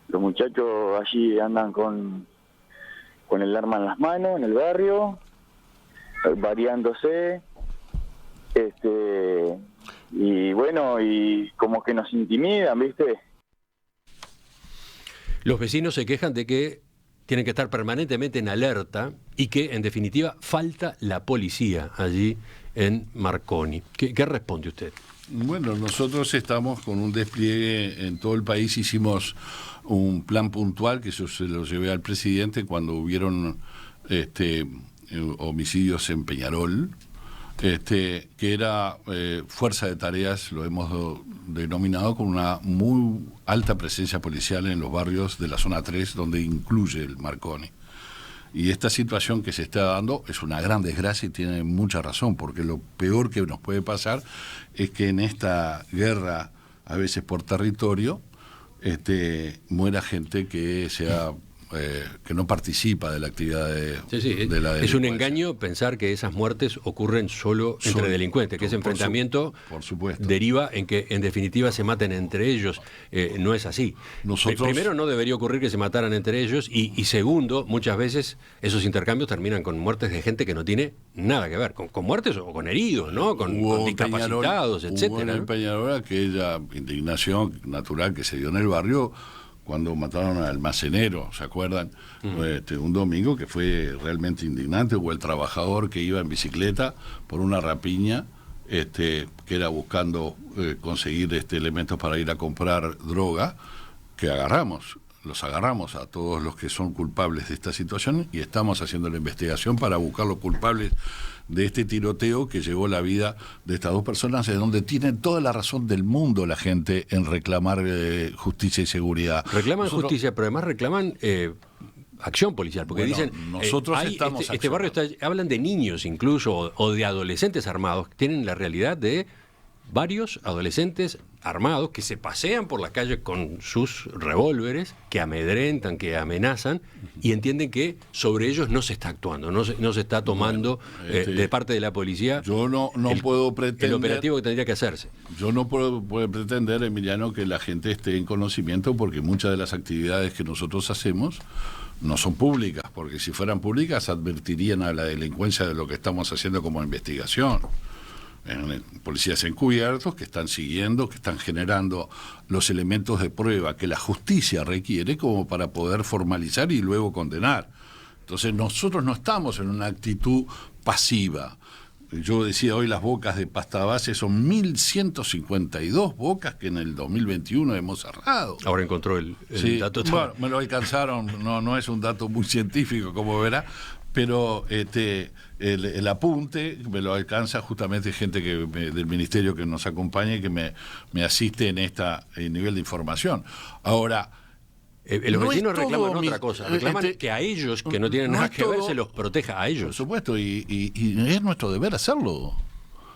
Los muchachos allí andan con el arma en las manos, en el barrio, variándose, y bueno, y como que nos intimidan, ¿viste? Los vecinos se quejan de que tienen que estar permanentemente en alerta y que, en definitiva, falta la policía allí en Marconi. ¿Qué responde usted? Bueno, nosotros estamos con un despliegue en todo el país. Hicimos un plan puntual que yo se lo llevé al presidente cuando hubieron homicidios en Peñarol, que era fuerza de tareas, lo hemos denominado, con una muy alta presencia policial en los barrios de la zona 3, donde incluye el Marconi. Y esta situación que se está dando es una gran desgracia y tiene mucha razón, porque lo peor que nos puede pasar es que en esta guerra, a veces por territorio, muera gente que sea que no participa de la actividad de la delincuencia. Es un engaño pensar que esas muertes ocurren solo entre delincuentes, que ese enfrentamiento por supuesto, deriva en que en definitiva se maten entre ellos. No es así. Primero, no debería ocurrir que se mataran entre ellos y segundo, muchas veces esos intercambios terminan con muertes de gente que no tiene nada que ver, con muertes o con heridos, ¿no? Con discapacitados, etcétera. Hubo en el Peñarol aquella indignación natural que se dio en el barrio cuando mataron al almacenero, ¿se acuerdan? Un domingo que fue realmente indignante. Hubo el trabajador que iba en bicicleta por una rapiña, que era buscando conseguir elementos para ir a comprar droga, que los agarramos a todos los que son culpables de esta situación y estamos haciendo la investigación para buscar los culpables de este tiroteo que llevó la vida de estas 2 personas, de donde tienen toda la razón del mundo la gente en reclamar justicia y seguridad. Reclaman justicia, pero además reclaman acción policial, porque dicen, nosotros estamos este barrio hablan de niños incluso, o de adolescentes armados, que tienen la realidad de varios adolescentes armados que se pasean por la calle con sus revólveres, que amedrentan, que amenazan, y entienden que sobre ellos no se está actuando, no se está tomando de parte de la policía. Yo no puedo pretender el operativo que tendría que hacerse. Yo no puedo pretender, Emiliano, que la gente esté en conocimiento, porque muchas de las actividades que nosotros hacemos no son públicas, porque si fueran públicas advertirían a la delincuencia de lo que estamos haciendo como investigación. Policías encubiertos que están siguiendo, que están generando los elementos de prueba que la justicia requiere como para poder formalizar y luego condenar. Entonces nosotros no estamos en una actitud pasiva. yo decía hoy las bocas de pasta base son 1.152 bocas que en el 2021 hemos cerrado. Ahora encontró el Sí, dato. bueno, me lo alcanzaron, no es un dato muy científico, como verá, pero el apunte me lo alcanza justamente gente del ministerio que nos acompaña y que me asiste en este nivel de información. Ahora, los vecinos reclaman todo otra cosa, reclaman que a ellos, que no tienen nada que ver, se los proteja a ellos. Por supuesto, y es nuestro deber hacerlo.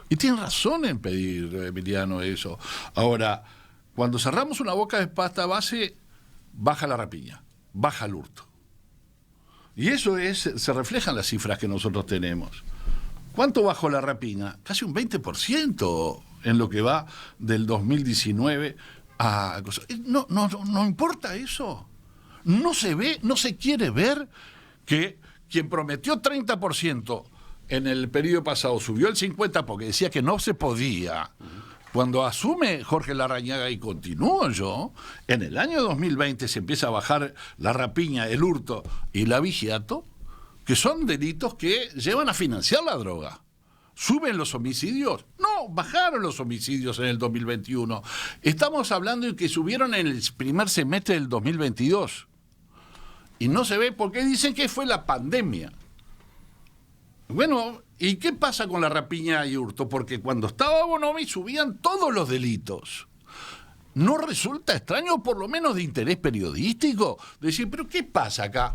Y tienen razón en pedir, Emiliano, eso. Ahora, cuando cerramos una boca de pasta base, baja la rapiña, baja el hurto. Y eso se refleja en las cifras que nosotros tenemos. ¿Cuánto bajó la rapiña? Casi un 20% en lo que va del 2019 a... No importa eso. No se ve, no se quiere ver que quien prometió 30% en el periodo pasado subió el 50% porque decía que no se podía. Cuando asume Jorge Larrañaga y continúo yo, en el año 2020 se empieza a bajar la rapiña, el hurto y el abigeato, que son delitos que llevan a financiar la droga. ¿Suben los homicidios? No, bajaron los homicidios en el 2021. Estamos hablando de que subieron en el primer semestre del 2022. Y no se ve porque dicen que fue la pandemia. Bueno, ¿y qué pasa con la rapiña y hurto? Porque cuando estaba Bonomi subían todos los delitos. ¿No resulta extraño, por lo menos de interés periodístico, decir, pero qué pasa acá?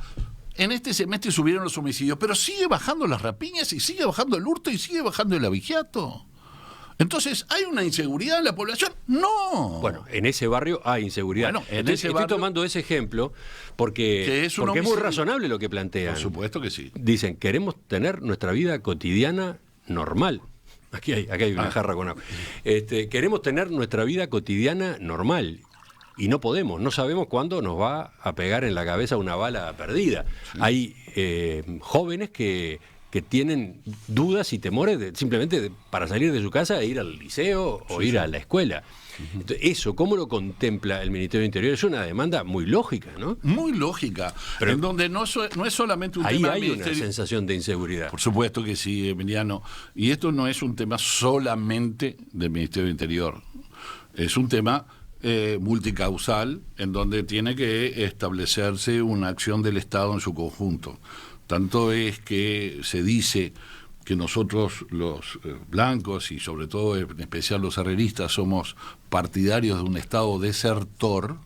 En este semestre subieron los homicidios, pero sigue bajando las rapiñas y sigue bajando el hurto y sigue bajando el abigeato. Entonces, ¿hay una inseguridad en la población? No. Bueno, en ese barrio hay inseguridad. Bueno, estoy tomando ese ejemplo porque es muy razonable lo que plantean. Por supuesto que sí. Dicen, queremos tener nuestra vida cotidiana normal. Aquí hay una jarra con agua. Queremos tener nuestra vida cotidiana normal. Y no podemos, no sabemos cuándo nos va a pegar en la cabeza una bala perdida. Sí. Hay jóvenes que tienen dudas y temores simplemente para salir de su casa e ir al liceo o ir a la escuela. Entonces, eso, ¿cómo lo contempla el Ministerio del Interior? Es una demanda muy lógica, ¿no? Muy lógica, pero en donde no es solamente un ahí tema... Ahí hay una sensación de inseguridad. Por supuesto que sí, Emiliano. Y esto no es un tema solamente del Ministerio del Interior. Es un tema multicausal en donde tiene que establecerse una acción del Estado en su conjunto. Tanto es que se dice que nosotros los blancos y sobre todo en especial los herreristas somos partidarios de un Estado desertor,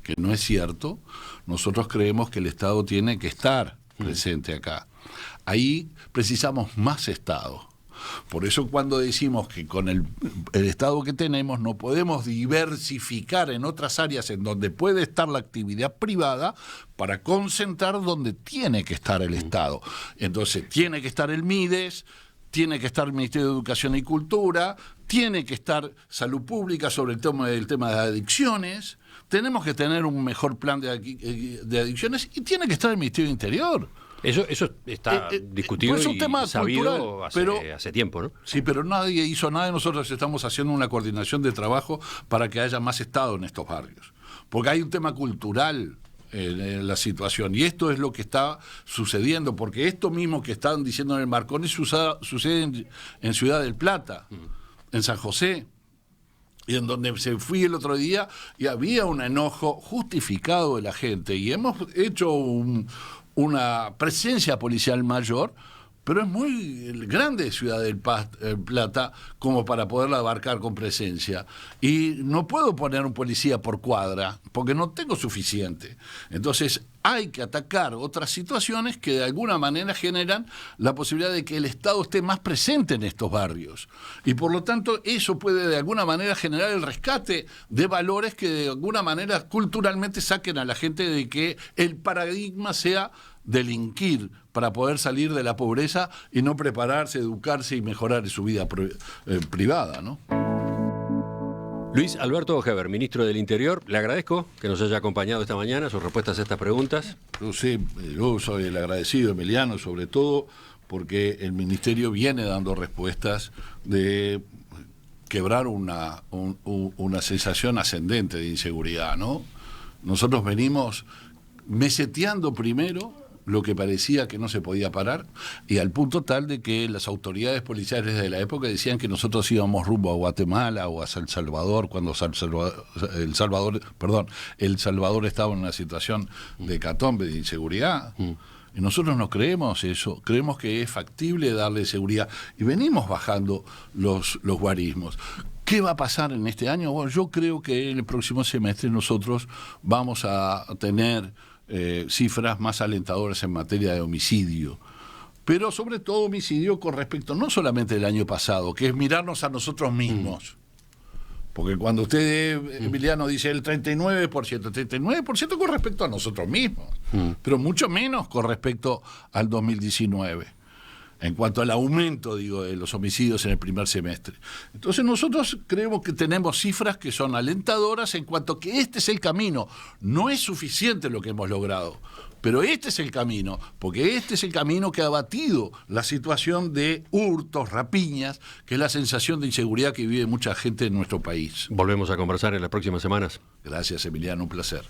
que no es cierto. Nosotros creemos que el Estado tiene que estar presente acá. Ahí precisamos más Estado. Por eso cuando decimos que con el Estado que tenemos no podemos diversificar en otras áreas en donde puede estar la actividad privada para concentrar donde tiene que estar el Estado. Entonces tiene que estar el MIDES, tiene que estar el Ministerio de Educación y Cultura, tiene que estar Salud Pública sobre el tema de adicciones, tenemos que tener un mejor plan de adicciones y tiene que estar el Ministerio de Interior. Eso está discutido pues es un tema y sabido cultural, hace tiempo, ¿no? Sí, pero nadie hizo nada y nosotros estamos haciendo una coordinación de trabajo para que haya más Estado en estos barrios. Porque hay un tema cultural en la situación y esto es lo que está sucediendo, porque esto mismo que estaban diciendo en el Marconi sucede en Ciudad del Plata, en San José, y en donde se fui el otro día y había un enojo justificado de la gente y hemos hecho una presencia policial mayor, pero es muy grande Ciudad del Plata como para poderla abarcar con presencia. Y no puedo poner un policía por cuadra, porque no tengo suficiente. Entonces hay que atacar otras situaciones que de alguna manera generan la posibilidad de que el Estado esté más presente en estos barrios. Y por lo tanto eso puede de alguna manera generar el rescate de valores que de alguna manera culturalmente saquen a la gente de que el paradigma sea delinquir para poder salir de la pobreza y no prepararse, educarse y mejorar su vida privada, ¿no? Luis Alberto Heber, ministro del Interior, le agradezco que nos haya acompañado esta mañana, sus respuestas a estas preguntas. Yo soy el agradecido, Emiliano, sobre todo porque el Ministerio viene dando respuestas de quebrar una sensación ascendente de inseguridad, ¿no? Nosotros venimos meseteando primero lo que parecía que no se podía parar, y al punto tal de que las autoridades policiales de la época decían que nosotros íbamos rumbo a Guatemala o a El Salvador, cuando El Salvador estaba en una situación de hecatombe, de inseguridad. Y nosotros no creemos eso, creemos que es factible darle seguridad, y venimos bajando los guarismos. ¿Qué va a pasar en este año? Bueno, yo creo que en el próximo semestre nosotros vamos a tener cifras más alentadoras en materia de homicidio, pero sobre todo homicidio con respecto no solamente del año pasado, que es mirarnos a nosotros mismos. Porque cuando usted, Emiliano, dice el 39% con respecto a nosotros mismos, pero mucho menos con respecto al 2019. En cuanto al aumento, digo, de los homicidios en el primer semestre. Entonces nosotros creemos que tenemos cifras que son alentadoras en cuanto que este es el camino. No es suficiente lo que hemos logrado, pero este es el camino, porque este es el camino que ha batido la situación de hurtos, rapiñas, que es la sensación de inseguridad que vive mucha gente en nuestro país. Volvemos a conversar en las próximas semanas. Gracias, Emiliano, un placer.